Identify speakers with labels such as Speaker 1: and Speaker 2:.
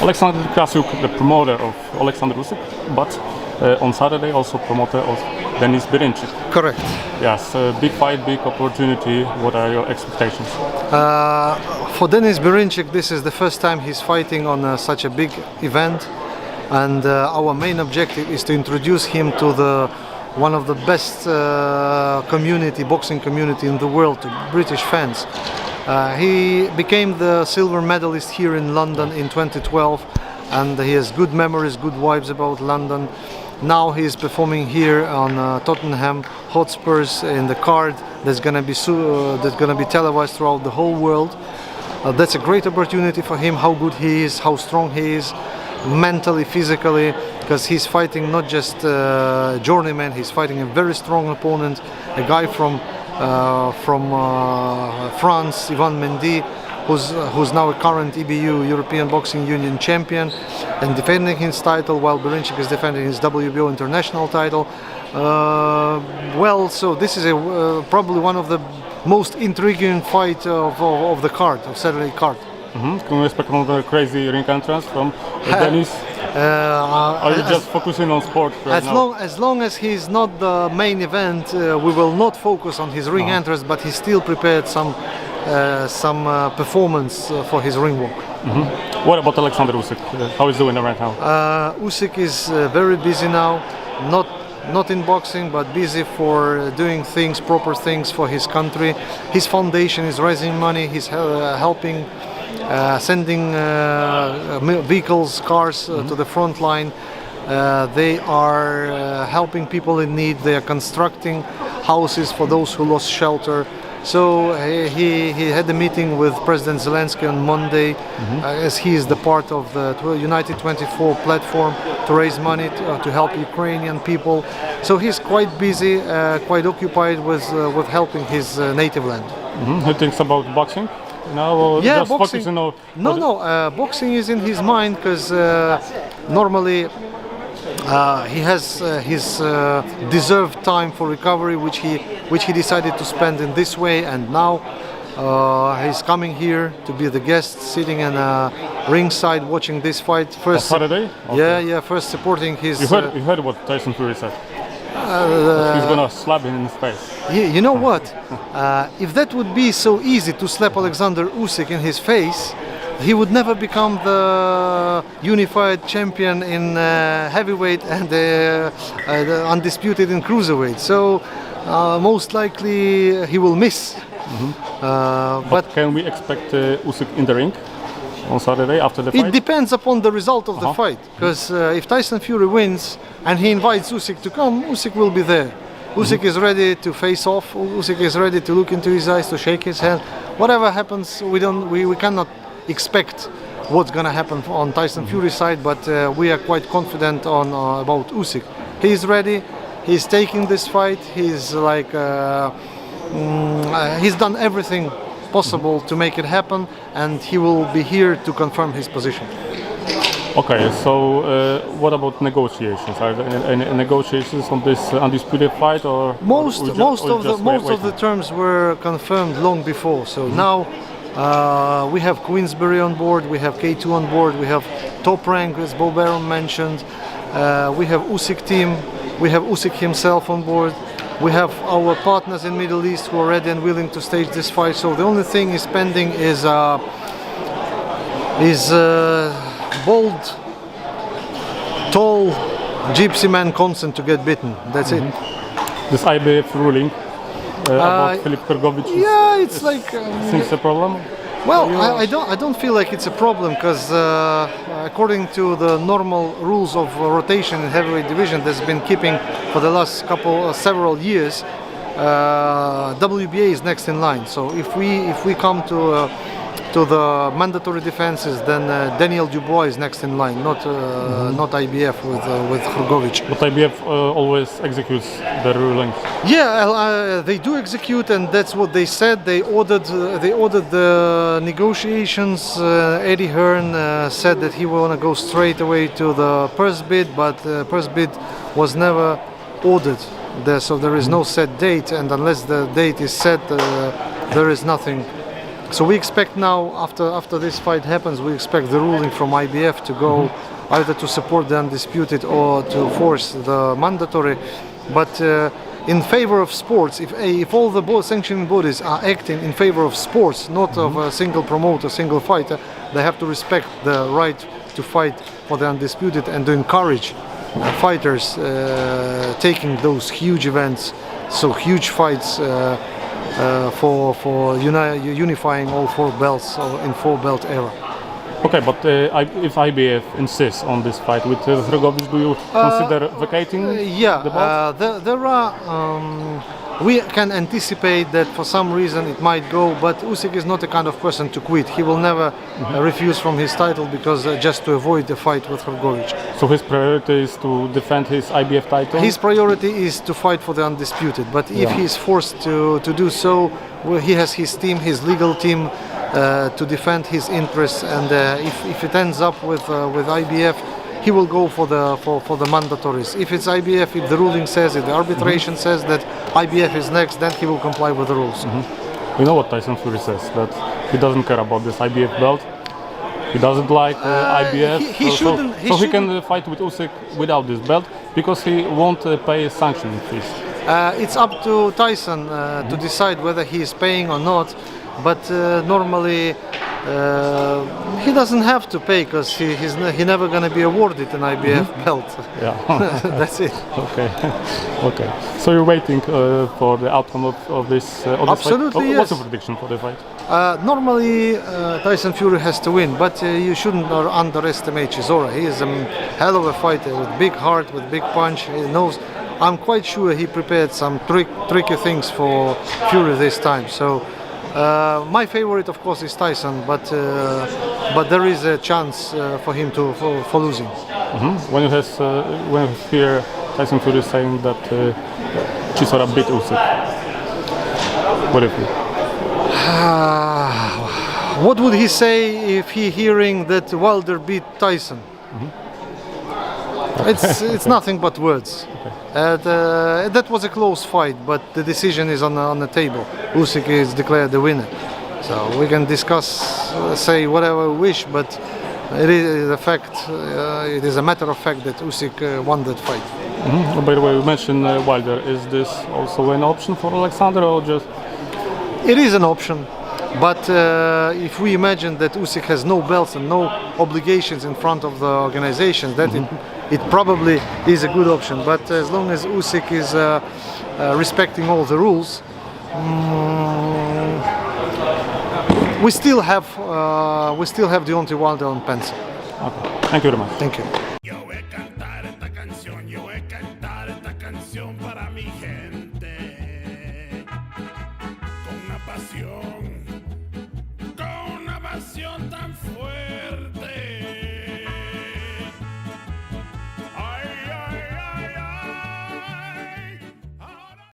Speaker 1: Aleksander Krasiuk, the promoter of Aleksander Krasiuk, but on Saturday also promoter of Denis Birincic.
Speaker 2: Correct.
Speaker 1: Yes, big fight, big opportunity. What are your expectations?
Speaker 2: For Denis Birincic, this is the first time he's fighting on such a big event, and our main objective is to introduce him to one of the best boxing community in the world, to British fans. He became the silver medalist here in London in 2012, and he has good memories, good vibes about London. Now he is performing here on Tottenham Hotspurs in the card that's going to be televised throughout the whole world. That's a great opportunity for him. How good he is, how strong he is, mentally, physically, because he's fighting not just a journeyman. He's fighting a very strong opponent, a guy from France, Ivan Mendy, who's now a current EBU, European Boxing Union champion, and defending his title, while Birincic is defending his WBO international title. So this is probably one of the most intriguing fight of the card, of Saturday card.
Speaker 1: Can we expect another crazy ring entrance from Denis? Are you just focusing on sport right now?
Speaker 2: As long as he's not the main event, we will not focus on his ring entrance, but he still prepared some performance for his ring walk.
Speaker 1: What about Aleksander Usyk? How is he doing right now?
Speaker 2: Usyk is very busy now, not in boxing, but busy for doing proper things for his country. His foundation is raising money. He's helping, sending vehicles, cars to the front line. They are helping people in need. They are constructing houses for those who lost shelter. So he had a meeting with President Zelensky on Monday, as he is the part of the United 24 platform to raise money to help Ukrainian people. So he's quite busy, quite occupied with helping his native land.
Speaker 1: He thinks about boxing now, or just
Speaker 2: boxing.
Speaker 1: focusing on?
Speaker 2: Boxing is in his mind, because normally he has his deserved time for recovery, which he decided to spend in this way, and now he's coming here to be the guest, sitting in ringside watching this fight. First
Speaker 1: Saturday? Okay.
Speaker 2: First supporting his.
Speaker 1: You heard what Tyson Fury said? He's gonna slap him in his face.
Speaker 2: You know what? If that would be so easy to slap Aleksander Usyk in his face, he would never become the unified champion in heavyweight and the undisputed in cruiserweight. So most likely he will miss.
Speaker 1: But can we expect Usyk in the ring on Saturday after the fight?
Speaker 2: It depends upon the result of the fight. Because if Tyson Fury wins and he invites Usyk to come, Usyk will be there. Usyk is ready to face off. Usyk is ready to look into his eyes, to shake his hand. Whatever happens, we cannot expect what's going to happen on Tyson Fury's side, but we are quite confident about Usyk. He's ready. He's taking this fight. He's he's done everything possible to make it happen, and he will be here to confirm his position.
Speaker 1: Okay, so what about negotiations? Are there any negotiations on this undisputed fight, or
Speaker 2: most of the terms were confirmed long before? So now we have Queensberry on board, we have K2 on board, we have Top Rank, as Bo Baron mentioned, we have Usyk team, we have Usyk himself on board, we have our partners in Middle East who are ready and willing to stage this fight. So the only thing is pending is bold, tall gypsy man consent to get bitten. That's it.
Speaker 1: This IBF ruling about Filip Krgovic seems a problem.
Speaker 2: Well, I don't feel like it's a problem, because according to the normal rules of rotation in heavyweight division that's been keeping for the last several years, WBA is next in line. So if we come to the mandatory defenses, then Daniel Dubois is next in line, not IBF with Krgovic.
Speaker 1: But IBF always executes the rulings.
Speaker 2: Yeah, they do execute, and that's what they said. They ordered the negotiations. Eddie Hearn said that he want to go straight away to the purse bid, but purse bid was never ordered. So there is no set date, and unless the date is set, there is nothing So we expect now, after this fight happens, we expect the ruling from IBF to go either to support the undisputed or to force the mandatory. But in favor of sports, if all the sanctioning bodies are acting in favor of sports, not of a single promoter, single fighter, they have to respect the right to fight for the undisputed and to encourage fighters taking those huge events, so huge fights for unifying all four belts in four-belt era.
Speaker 1: Okay, but if IBF insists on this fight with Drogovic, do you consider vacating the belt?
Speaker 2: There are. We can anticipate that for some reason it might go, but Usyk is not the kind of person to quit. He will never refuse from his title because just to avoid the fight with Drogovic.
Speaker 1: So his priority is to defend his IBF title?
Speaker 2: His priority is to fight for the undisputed, but if he is forced to do so, well, he has his team, his legal team, to defend his interests, and if it ends up with IBF, he will go for the mandatories. If it's IBF, if the ruling says, if the arbitration says that IBF is next, then he will comply with the rules.
Speaker 1: You know what Tyson Fury says, that he doesn't care about this IBF belt. He doesn't like IBF, he can fight with Usyk without this belt because he won't pay sanctioning fees.
Speaker 2: It's up to Tyson to decide whether he is paying or not, but normally he doesn't have to pay because he's never going to be awarded an IBF belt.
Speaker 1: Yeah,
Speaker 2: that's it.
Speaker 1: Okay, okay. So you're waiting for the outcome of this?
Speaker 2: Absolutely,
Speaker 1: fight?
Speaker 2: yes.
Speaker 1: What's the prediction for the fight?
Speaker 2: Normally, Tyson Fury has to win, but you shouldn't underestimate Chisora. He is a hell of a fighter with big heart, with big punch. He knows. I'm quite sure he prepared some tricky things for Fury this time. So. My favorite, of course, is Tyson, but there is a chance for him for losing.
Speaker 1: When you hear Tyson Fury saying that Chisora beat Usyk, what do you feel?
Speaker 2: What would he say if he hearing that Wilder beat Tyson? It's nothing but words. That was a close fight, but the decision is on the table. Usyk is declared the winner. So we can discuss, say whatever we wish, but it is a fact. It is a matter of fact that Usyk won that fight.
Speaker 1: By the way, you mentioned Wilder. Is this also an option for Aleksander, or just?
Speaker 2: It is an option. But if we imagine that Usyk has no belts and no obligations in front of the organization, that it probably is a good option. But as long as Usyk is respecting all the rules, we still have Deontay Wilder on pencil.
Speaker 1: Okay. Thank you very much.
Speaker 2: Thank you.
Speaker 3: Yo voy a cantar esta canción para mi gente.